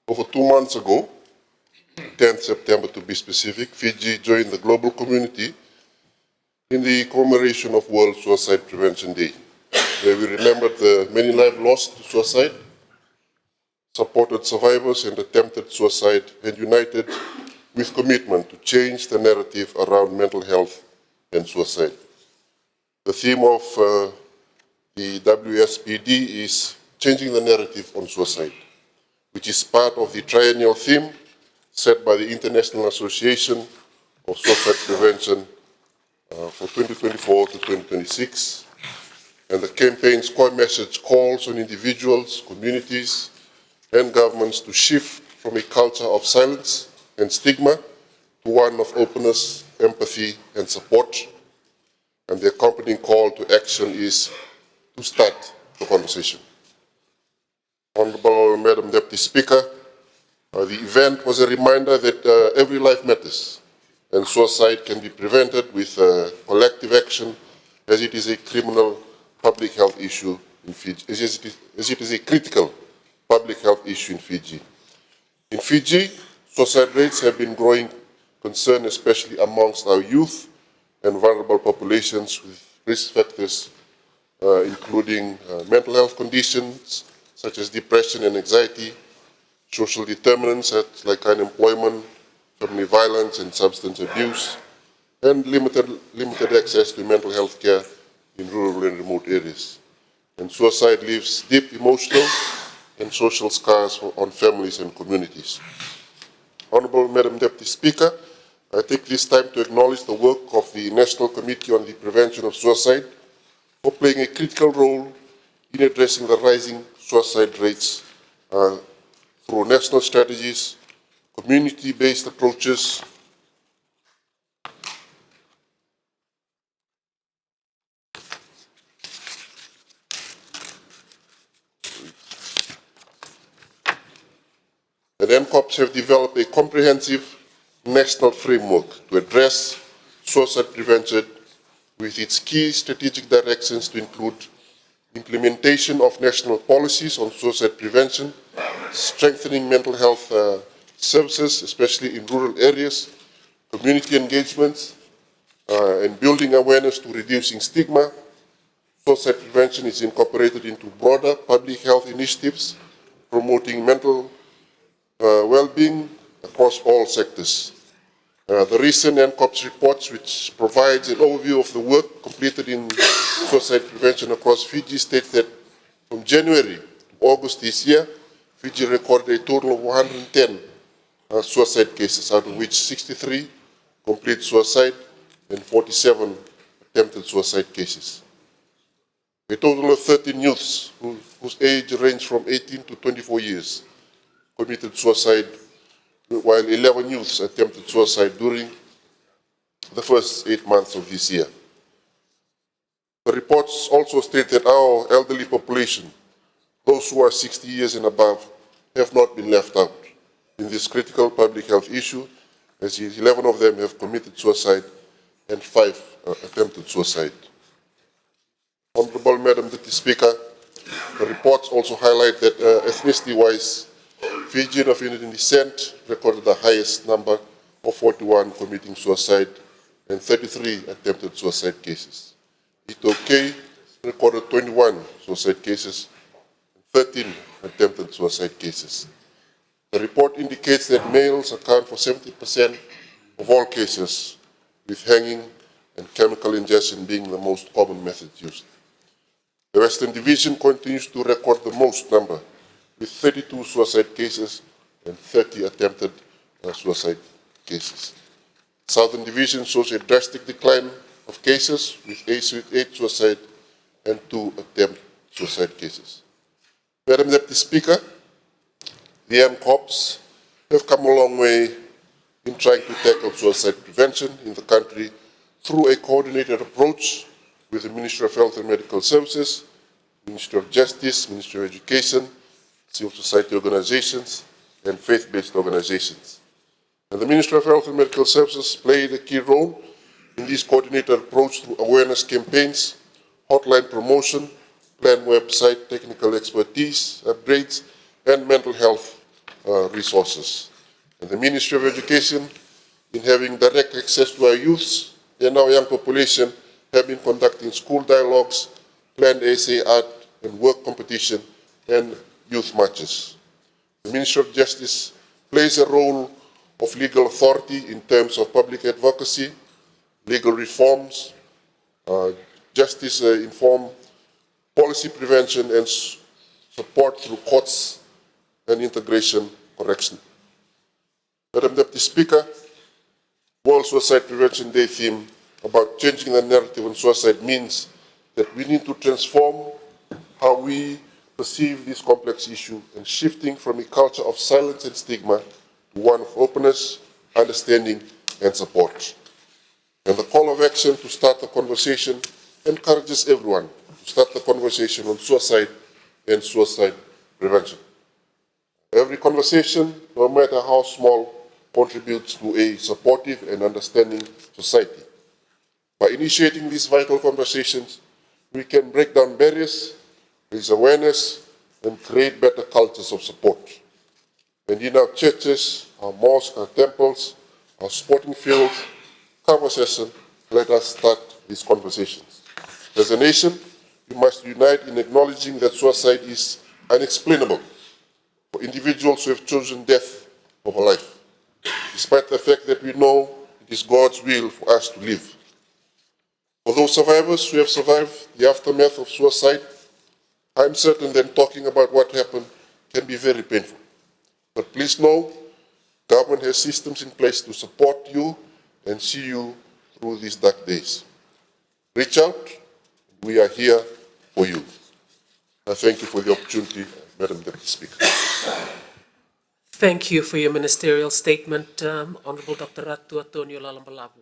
Over 2 months ago, 10th September to be specific, Fiji joined the global community in the commemoration of World Suicide Prevention Day, where we remembered the many lives lost to suicide, supported survivors and attempted suicide, and united with commitment to change the narrative around mental health and suicide. The theme of the WSPD is changing the narrative on suicide, which is part of the triennial theme set by the International Association of Suicide Prevention for 2024 to 2026. And the campaign's core message calls on individuals, communities, and governments to shift from a culture of silence and stigma to one of openness, empathy, and support. And the accompanying call to action is to start the conversation. Honorable Madam Deputy Speaker, the event was a reminder that every life matters and suicide can be prevented with collective action, as it is a criminal public health issue in Fiji, as it is a critical public health issue in Fiji. In Fiji, suicide rates have been growing concern, especially amongst our youth and vulnerable populations with risk factors, including mental health conditions such as depression and anxiety, social determinants like unemployment, family violence and substance abuse, and limited access to mental health care in rural and remote areas. And suicide leaves deep emotional and social scars on families and communities. Honorable Madam Deputy Speaker, I take this time to acknowledge the work of the National Committee on the Prevention of Suicide for playing a critical role in addressing the rising suicide rates through national strategies, community-based approaches, and NCOPs have developed a comprehensive national framework to address suicide prevention with its key strategic directions to include implementation of national policies on suicide prevention, strengthening mental health services, especially in rural areas, community engagements, and building awareness to reducing stigma. Suicide prevention is incorporated into broader public health initiatives, promoting mental well-being across all sectors. The recent NCOPS reports, which provides an overview of the work completed in suicide prevention across Fiji, states that from January to August this year, Fiji recorded a total of 110 suicide cases, out of which 63 complete suicide and 47 attempted suicide cases. A total of 13 youths whose age ranged from 18 to 24 years committed suicide, while 11 youths attempted suicide during the first 8 months of this year. The reports also state that our elderly population, those who are 60 years and above, have not been left out in this critical public health issue, as 11 of them have committed suicide and 5 attempted suicide. Honorable Madam Deputy Speaker, the reports also highlight that ethnicity-wise, Fijian of Indian descent recorded the highest number of 41 committing suicide and 33 attempted suicide cases. Itoke recorded 21 suicide cases and 13 attempted suicide cases. The report indicates that males account for 70% of all cases, with hanging and chemical ingestion being the most common method used. The Western Division continues to record the most number, with 32 suicide cases and 30 attempted suicide cases. Southern Division shows a drastic decline of cases, with 8 suicide and 2 attempted suicide cases. Madam Deputy Speaker, the MCOPs have come a long way in trying to tackle suicide prevention in the country through a coordinated approach with the Ministry of Health and Medical Services, Ministry of Justice, Ministry of Education, civil society organizations, and faith-based organizations. And the Ministry of Health and Medical Services played a key role in this coordinated approach through awareness campaigns, hotline promotion, plan website, technical expertise, upgrades, and mental health resources. And the Ministry of Education, in having direct access to our youths and our young population, have been conducting school dialogues, planned essay art and work competition, and youth marches. The Ministry of Justice plays a role of legal authority in terms of public advocacy, legal reforms, justice-informed policy prevention and support through courts and integration correction. Madam Deputy Speaker, World Suicide Prevention Day theme about changing the narrative on suicide means that we need to transform how we perceive this complex issue and shifting from a culture of silence and stigma to one of openness, understanding, and support. And the call of action to start the conversation encourages everyone to start the conversation on suicide and suicide prevention. Every conversation, no matter how small, contributes to a supportive and understanding society. By initiating these vital conversations, we can break down barriers, raise awareness, and create better cultures of support. And in our churches, our mosques, our temples, our sporting fields, conversation, let us start these conversations. As a nation, we must unite in acknowledging that suicide is unexplainable for individuals who have chosen death over life, despite the fact that we know it is God's will for us to live. For those survivors who have survived the aftermath of suicide, I'm certain that talking about what happened can be very painful. But please know, government has systems in place to support you and see you through these dark days. Reach out, we are here for you. I thank you for the opportunity, Madam Deputy Speaker. Thank you for your ministerial statement, Honourable Dr. Atonio Lalabalavu.